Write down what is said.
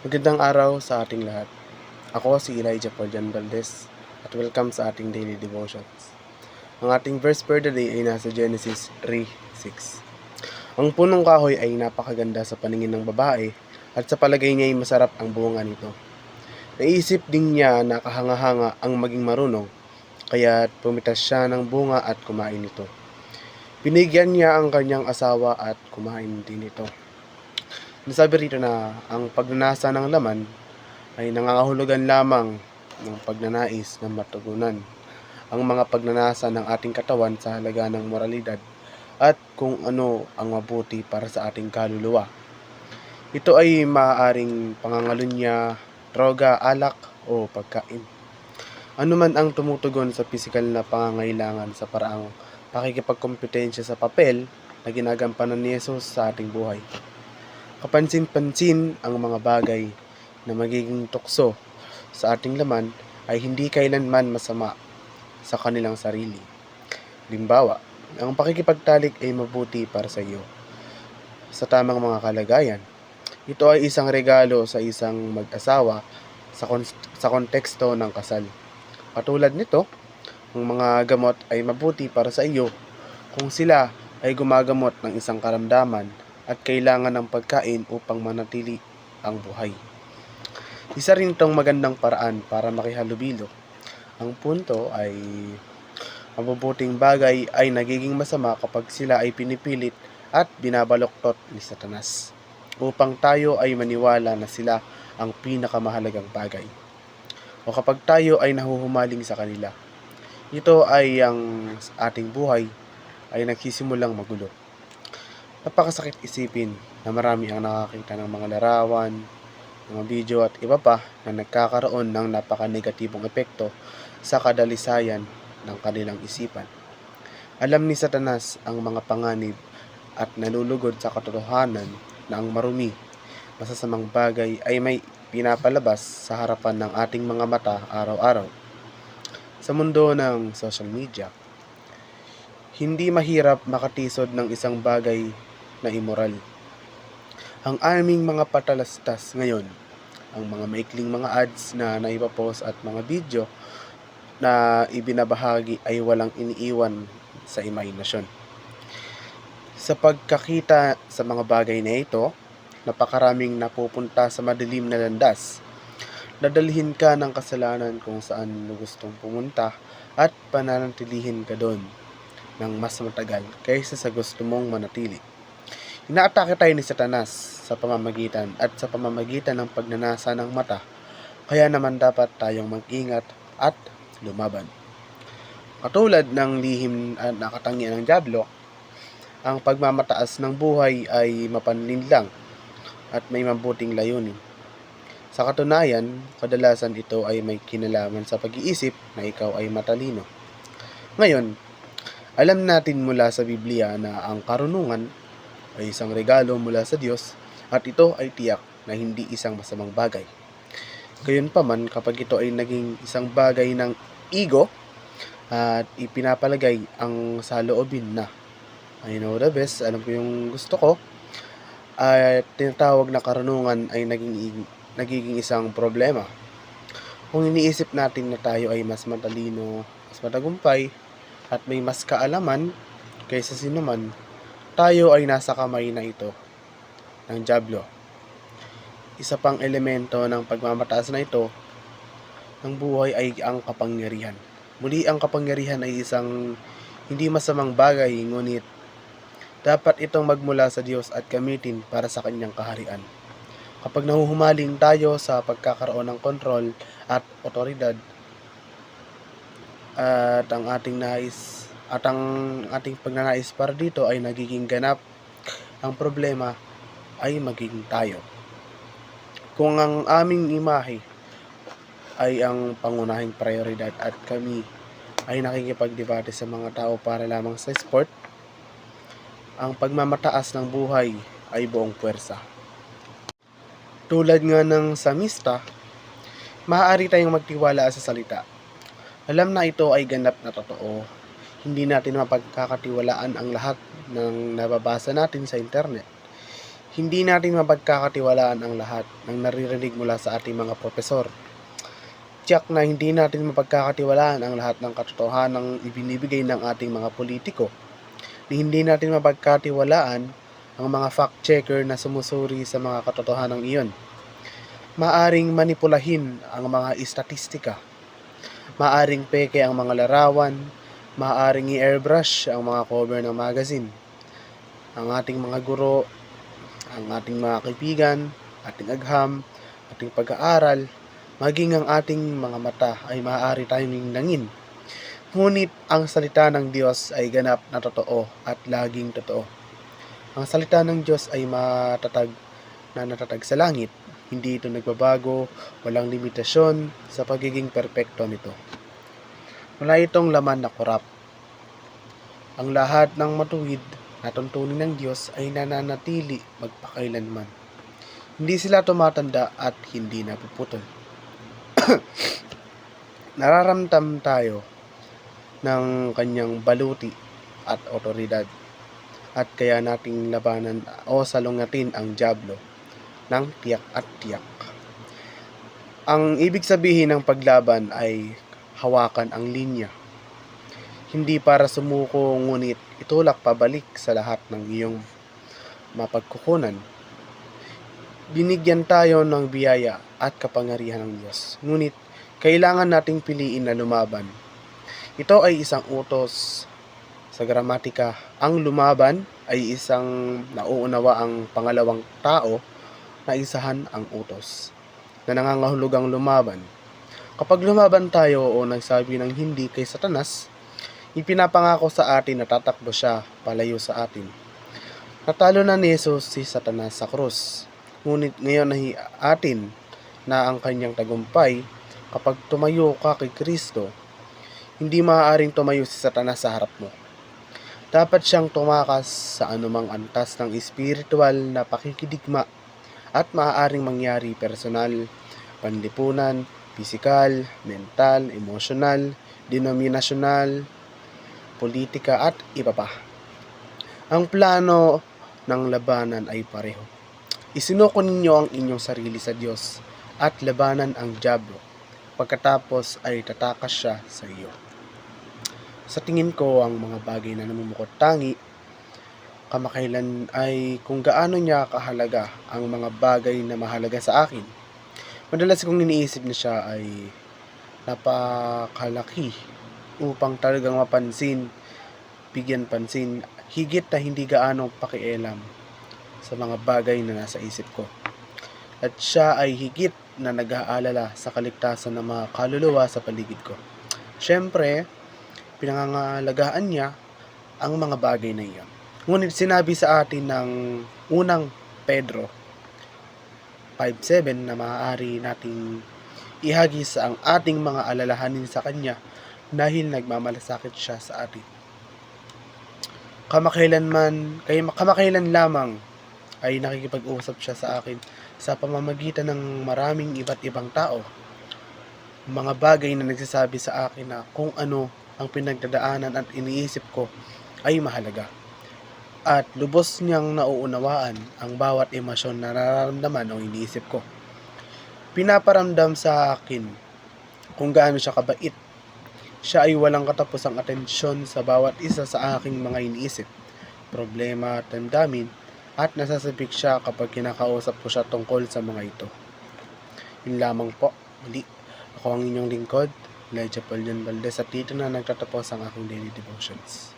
Magandang araw sa ating lahat. Ako si Elijah Poljan Valdez at welcome sa ating daily devotions. Ang ating verse for the day ay nasa Genesis 3:6. Ang punong kahoy ay napakaganda sa paningin ng babae at sa palagay niya ay masarap ang bunga nito. Naisip din niya na kahanga-hanga ang maging marunong, kaya pumitas siya ng bunga at kumain nito. Binigyan niya ang kanyang asawa at kumain din ito. Nasabi rito na ang pagnanasa ng laman ay nangangahulugan lamang ng pagnanais na matugunan ang mga pagnanasa ng ating katawan sa halaga ng moralidad at kung ano ang mabuti para sa ating kaluluwa. Ito ay maaaring pangangalunya, droga, alak o pagkain. Ano man ang tumutugon sa pisikal na pangangailangan sa paraang pakikipagkompetensya sa papel na ginagampanan ni Jesus sa ating buhay. Kapansin-pansin ang mga bagay na magiging tukso sa ating laman ay hindi kailanman masama sa kanilang sarili. Halimbawa, ang pakikipagtalik ay mabuti para sa iyo sa tamang mga kalagayan. Ito ay isang regalo sa isang mag-asawa sa konteksto ng kasal. Katulad nito, ang mga gamot ay mabuti para sa iyo kung sila ay gumagamot ng isang karamdaman at kailangan ng pagkain upang manatili ang buhay. Isa rin itong magandang paraan para makihalubilo. Ang punto ay mabubuting bagay ay nagiging masama kapag sila ay pinipilit at binabaluktot ni Satanas upang tayo ay maniwala na sila ang pinakamahalagang bagay o kapag tayo ay nahuhumaling sa kanila. Ito ay ang ating buhay ay nagsisimulang magulo. Napakasakit isipin na marami ang nakakita ng mga larawan, mga video at iba pa na nagkakaroon ng napaka-negatibong epekto sa kadalisayan ng kanilang isipan. Alam ni Satanas ang mga panganib at nalulugod sa katotohanan na ang marumi, masasamang bagay ay may pinapalabas sa harapan ng ating mga mata araw-araw. Sa mundo ng social media, hindi mahirap makatisod ng isang bagay na immoral. Ang aming mga patalastas ngayon, ang mga maikling mga ads na naipapost at mga video na ibinabahagi ay walang iniiwan sa imahinasyon. Sa pagkakita sa mga bagay na ito, napakaraming napupunta sa madilim na landas. Dadalhin ka ng kasalanan kung saan mo gustong pumunta at pananatilihin ka doon ng mas matagal kaysa sa gusto mong manatili. Inaatake tayo ni Satanas sa pamamagitan ng pagnanasa ng mata, kaya naman dapat tayong mag-ingat at lumaban. Katulad ng lihim na katangian ng dyablo, ang pagmamataas ng buhay ay mapanlinlang at may mabuting layunin. Sa katunayan, kadalasan ito ay may kinalaman sa pag-iisip na ikaw ay matalino. Ngayon, alam natin mula sa Biblia na ang karunungan ay isang regalo mula sa Diyos at ito ay tiyak na hindi isang masamang bagay. Gayunpaman, kapag ito ay naging isang bagay ng ego at ipinapalagay ang saloobin na I know the best, alam ko yung gusto ko, at tinatawag na karunungan ay nagiging isang problema. Kung iniisip natin na tayo ay mas matalino, mas matagumpay, at may mas kaalaman kaysa sinuman, tayo ay nasa kamay na ito ng dyablo. Isa pang elemento ng pagmamataas na ito ng buhay ay ang kapangyarihan. Muli, ang kapangyarihan ay isang hindi masamang bagay, ngunit dapat itong magmula sa Diyos at gamitin para sa kanyang kaharian. Kapag nahuhumaling tayo sa pagkakaroon ng kontrol at otoridad at ang ating pagnanais para dito ay nagiging ganap, ang problema ay magiging tayo. Kung ang aming imahe ay ang pangunahing prioridad at kami ay nakikipagdebate sa mga tao para lamang sa sport, ang pagmamataas ng buhay ay buong puwersa. Tulad nga ng samista, maaari tayong magtiwala sa salita. Alam na ito ay ganap na totoo. Hindi natin mapagkakatiwalaan ang lahat ng nababasa natin sa internet. Hindi natin mapagkakatiwalaan ang lahat ng naririnig mula sa ating mga propesor. Tiyak na hindi natin mapagkakatiwalaan ang lahat ng katotohanang ibinibigay ng ating mga politiko. Hindi natin mapagkatiwalaan ang mga fact-checker na sumusuri sa mga katotohanang iyon. Maaring manipulahin ang mga istatistika. Maaring peke ang mga larawan. Maaring i-airbrush ang mga cover ng magazine. Ang ating mga guro, ang ating mga kaibigan, ating agham, ating pag-aaral, maging ang ating mga mata ay maaari tayong nangin. Ngunit ang salita ng Diyos ay ganap na totoo at laging totoo. Ang salita ng Diyos ay matatag na natatag sa langit. Hindi ito nagbabago, walang limitasyon sa pagiging perpekto nito. Wala itong laman na korap. Ang lahat ng matuwid na tuntunin ng Diyos ay nananatili magpakailanman. Hindi sila tumatanda at hindi napuputol. Nararamdam tayo ng kanyang baluti at otoridad at kaya nating labanan o salungatin ang dyablo ng tiyak at tiyak. Ang ibig sabihin ng paglaban ay hawakan ang linya. Hindi para sumuko, ngunit itulak pabalik sa lahat ng iyong mapagkukunan. Binigyan tayo ng biyaya at kapangyarihan ng Diyos. Ngunit kailangan nating piliin na lumaban. Ito ay isang utos sa gramatika. Ang lumaban ay isang nauunawa ang pangalawang tao na isahan ang utos na nangangahulugang lumaban. Kapag lumaban tayo o nagsabi ng hindi kay Satanas, ipinapangako sa atin na tatakbo siya palayo sa atin. Natalo na ni Jesus si Satanas sa krus. Ngunit ngayon ay atin na ang kanyang tagumpay. Kapag tumayo ka kay Kristo, hindi maaaring tumayo si Satanas sa harap mo. Dapat siyang tumakas sa anumang antas ng espiritual na pakikidigma at maaaring mangyari personal, panlipunan, pisikal, mental, emosyonal, denominasyonal, politika at iba pa. Ang plano ng labanan ay pareho. Isinuko ninyo ang inyong sarili sa Diyos at labanan ang dyablo. Pagkatapos ay tatakas siya sa iyo. Sa tingin ko, ang mga bagay na namumukot tangi kamakailan ay kung gaano niya kahalaga ang mga bagay na mahalaga sa akin. Madalas kong iniisip na siya ay napakalaki upang talagang mapansin, bigyan pansin, higit na hindi gaano pakialam sa mga bagay na nasa isip ko. At siya ay higit na nag-aalala sa kaligtasan ng mga kaluluwa sa paligid ko. Siyempre, pinangangalagaan niya ang mga bagay na iyon. Ngunit sinabi sa atin ng unang Pedro 5:7 na maaari nating ihagis ang ating mga alalahanin sa Kanya dahil nagmamalasakit siya sa atin. Kamakailan lamang ay nakikipag-usap siya sa akin sa pamamagitan ng maraming iba't ibang tao. Mga bagay na nagsasabi sa akin na kung ano ang pinagdadaanan at iniisip ko ay mahalaga. At lubos niyang nauunawaan ang bawat emosyon na nararamdaman o iniisip ko. Pinaparamdam sa akin kung gaano siya kabait. Siya ay walang katapusang atensyon sa bawat isa sa aking mga iniisip, problema at damdamin, at nasasabik siya kapag kinakausap ko siya tungkol sa mga ito. Yun lamang po. Muli, ako ang inyong lingkod, Elijah Paul John Valdez, at dito na nagtatapos ang aking daily devotions.